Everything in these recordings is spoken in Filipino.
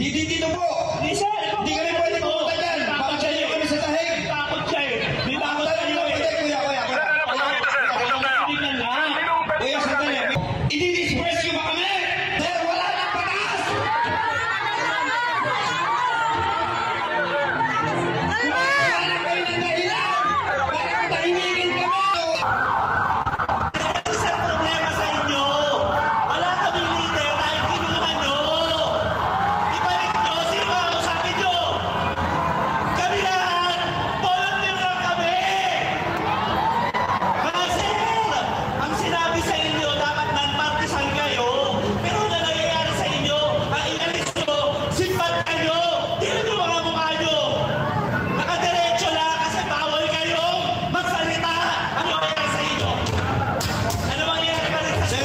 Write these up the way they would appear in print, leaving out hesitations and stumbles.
Dito po! Hindi kami pwede pumunta dyan! Bakit siya nyo kami sa tahig? Takot siya eh! Di takot siya nyo eh! Kuya, sandali! I-disperse nyo ba kami? Sir, wala nang batas! Wala na kayo ng dahilan! Bakit tahimigin kami? Isang problema sa inyo! Wala kaming leader dahil kinuha nyo! Ibalik nyo! Sino ang usapin nyo? Kami lahat! Volunteer lang kami! Mga sir! Ang sinabi sa inyo, dapat non-partisan kayo. Pero na nangyayari sa inyo, ang inalis nyo, simpat kayo! Tira nyo mga mukha nyo! Nakadiretso lang kasi bawal kayo magsalita! Ano nangyayari sa inyo? Ano mangyayari pa rin sa Sir,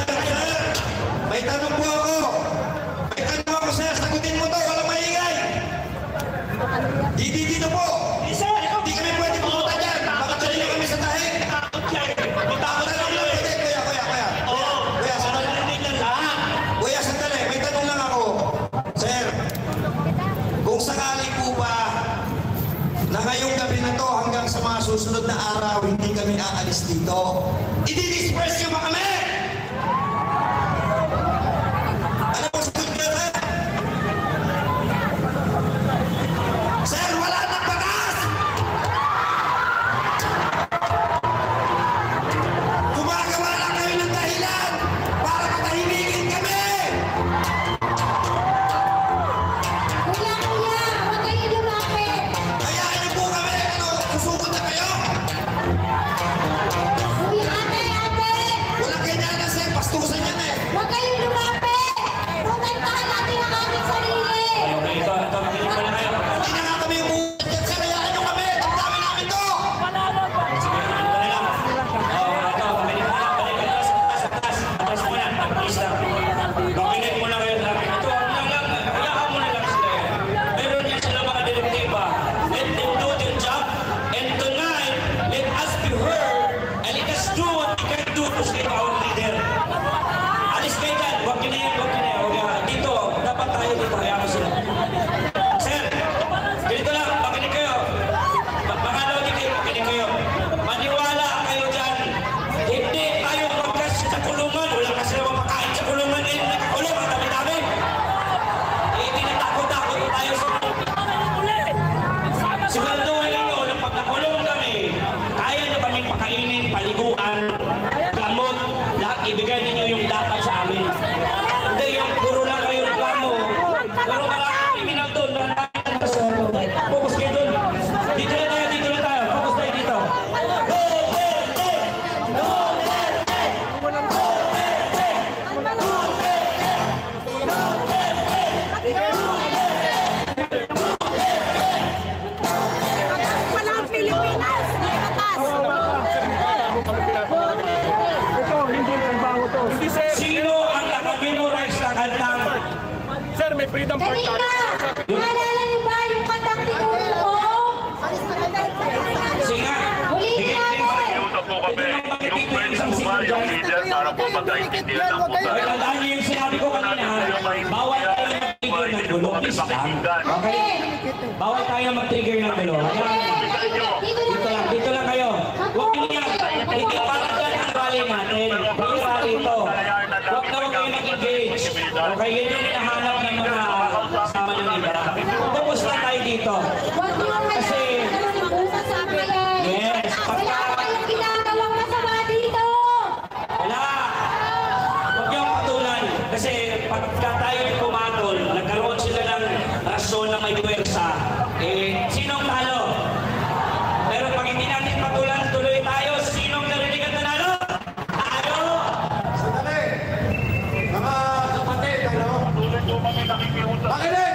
may tanong po ako. May tanong ako, sir. Sagutin mo to. Walang maingay. Dito po. Isa, ikaw, Hindi kami pwede pumunta dyan. Bakit siya nyo kami sa tahig? takot siya eh. May takot Tanong sa inyo lang. eh. Hindi, kuya. Oo. Kuya, sandali. Narinig lang lahat. Kuya, sandali. May tanong lang ako. Sir, kung sakali po ba na ngayong gabi na to hanggang sa mga susunod na araw hindi kami aalis dito, i-disperse nyo ba kami? Ano po sagot nyo, sir? Sir, wala nang batas! Gumagawa lang kayo ng dahilan para patahimigin kami! Kuya, huwag kayo lumapit. Hayaan niyo po kami! Ano, susugod na kayo? Kuya, ate. Walang ganyan na, sir. Pastusan yan eh. Huwag kayo lumapit. Protektahan natin ang aming sarili. Okay, ito, makinig ko na kayo. Hindi na nga kami umuwi dyan, sir. Hayaan niyo kami. Ang dami namin to. Sige, makinig ko na lang. Oo, ito, makinig ko na lang. Balik kayo sa taas. Taas mo na, please lang. Makinig mo na kayo sa akin. Ito, hayaan mo na lang sila yan. Meron yan sila mga direktiba. Let them do their job. And tonight, let us be heard and let us do what we can do to save our leader. Alis kayo dyan. Huwag nyo na yan, huwag nyo na yan. Huwag nyo na. Dito, dapat tayo dito. Hayaan mo sila. Sir, ganito lang. Makinig kayo. Mga lodi kayo, makinig kayo. Maniwala kayo dyan. Hindi tayo magkas sa kulungan. Wala kasi naman makain sa kulungan. Eh, nakakulong. Ang dami-dami. Eh, tinatakot-takot tayo sa siguraduhin ninyo na pag nakulong kami, kaya nyo kaming pakainin, paliguan, gamot, lahat ibigay ninyo yung dapat sa amin. Hindi yung puro lang kayo reklamo. Pero maraming criminal doon. Focus kayo doon. Dito na tayo. Focus tayo dito. Walang Pilipinas. May batas. Ito, hindi trabaho to. Hindi, sir. Sino ang nakamemorize na kantang? Sir, may freedom park Kanina, tayo. naalala niyo ba yung kantang tinuro ko? Sige nga. Ulitin natin. Iuto po kami, yung pwede po ba yung leader para po magkaintindihan ng po tayo. Tandaan niyo yung sinabi ko kanina, bawal tayo mag-trigger ng gulo. Please lang. Okay? Bawal tayo mag-trigger ng gulo. Dito lang kayo. Huwag niyo yan. Hindi para dyan ang rally natin. Hindi rally ito. Huwag na huwag kayo mag-engage. Okay, yun yung hinahanap ng mga kasama ng iba. Tapos na tayo dito. Huwag niyo Kasi, usap yan. yes, Wala kayong ginagawang masama dito. wala. Huwag niyong patulan. Kasi pagka tayo pumatol, nagkaroon sila ng rason na may puwersa. Eh, sinong talo? Pero pag hindi natin patulan, tuloy tayo. Sinong narinig at nanalo? Tayo! Sandali. Mga kapatid, ano? Tuloy po kami nakikiusap. Makinig!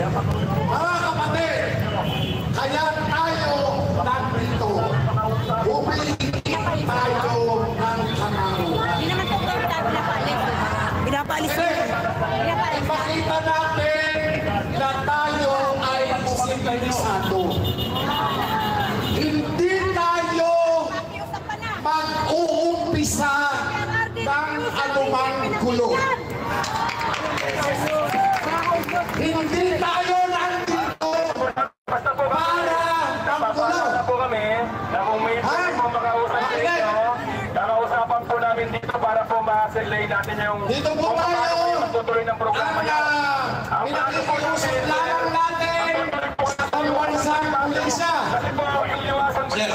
Mga kapatid, kaya tayo nandito. Bumili tayo ng kamangunan. Hindi naman tayo pinapalis. Ipakita natin na tayo ay sivilisado. Hindi tayo mag-uumpisa ng anumang gulo. Hindi tayo nandito Basta po para Papasok na po kami na kung may pwede po makausap sa inyo, kakausapan po namin dito para po ma-selay natin yung Dito po kung paano tayo. po yung magtutuloy ng programa niya. Ang plano po Pinakikiusap namin, lang natin ang bansang pulisya. kasi po yung liwasan po Sir,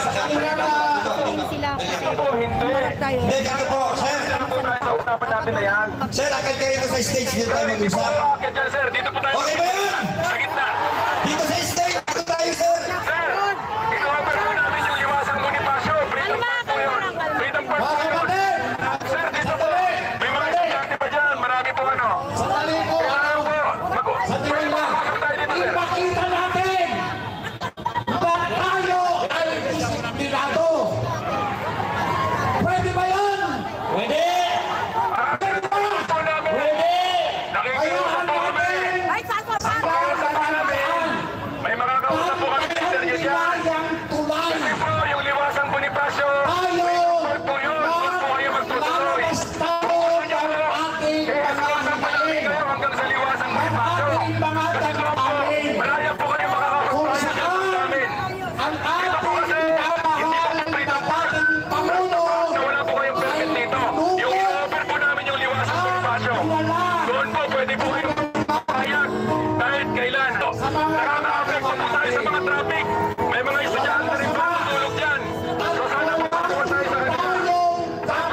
dito po, hindi. Hindi, kaya po, sir. Dito po tayo sa usapan natin na yan. Sir, akit kayo sa stage dito tayo Hindi po mag-usap. akit dyan, sir. Dito po tayo. Okay ba yan? Sa gitna. Dito sa stage, dito tayo, sir. Sir, ikaw po namin yung liwasan Bonifacio. Freedom Park po yun. Freedom Park po Mga yun. kapatid, Sir, dito po. May mga estudyante pa dyan. Marami po ano. sandali po. Ano po? Sandali lang. Mag-usap tayo dito, sir. Ipakita natin na tayo ay disiplinado. Pwede ba yan? Pwede! Pwede ba? Po namin. Pwede! Nakikiusap po kami. Ay, saan pa ba? Kausap po namin. May makakausap po kami, sir. Yun yan. Yang tulay. Kasi po, yung liwasang Bonifacio. Tayo Freedom Park po yun. Doon po kayo magtutuloy. lalabas tayo ng ating Kaya mga kausap po namin himain. kayo hanggang sa liwasang Bonifacio. Ating mga Kasi doon po, tagapain. malaya po kayo Kung makakapagpasok saan namin. ang Dito po kasi, ating hindi po kamahal Freedom na Park. dating Pangulo Na wala po kayong permit dito. Yung i-offer po namin yung liwasang Bonifacio. Doon po pwede po kayong payag kahit kailan. Nakaka-affect po tayo sa mga traffic. May mga estudyante rin po natulog dyan. So sana po matuwa tayo sa kanila.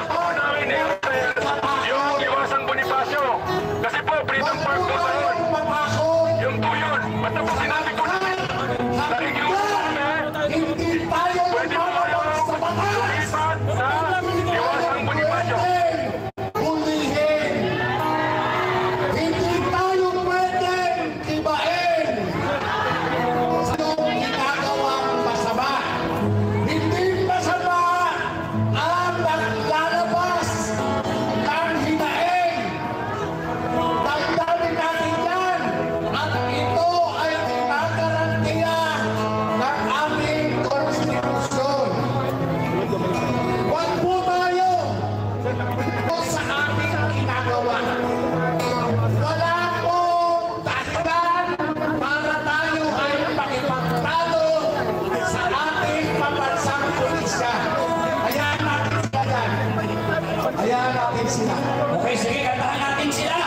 Po namin yung liwasang Bonifacio. Kasi po, Freedom Park po sa yun. Yung tuyon. Basta po sinabi ko namin. Nakikiusap kami. Hindi tayo Pwede po kayo lumabas sa batas. lumipat sa liwasang Bonifacio. Hulihin. Hindi tayo pwedeng ibain sa iyong ginagawang masama. Hindi masama ang naglalabas ng hinaing. Tandaan natin yan. At ito ay kinagarantiya ng aming konstitusyon. Huwag po tayo sa aming ginagawa. Wala pong dahilan para tayo ay makipagtalo sa ating pambansang pulisya. Hayaan natin sila yan. Hayaan natin sila. Okay, sige, kantahan natin sila!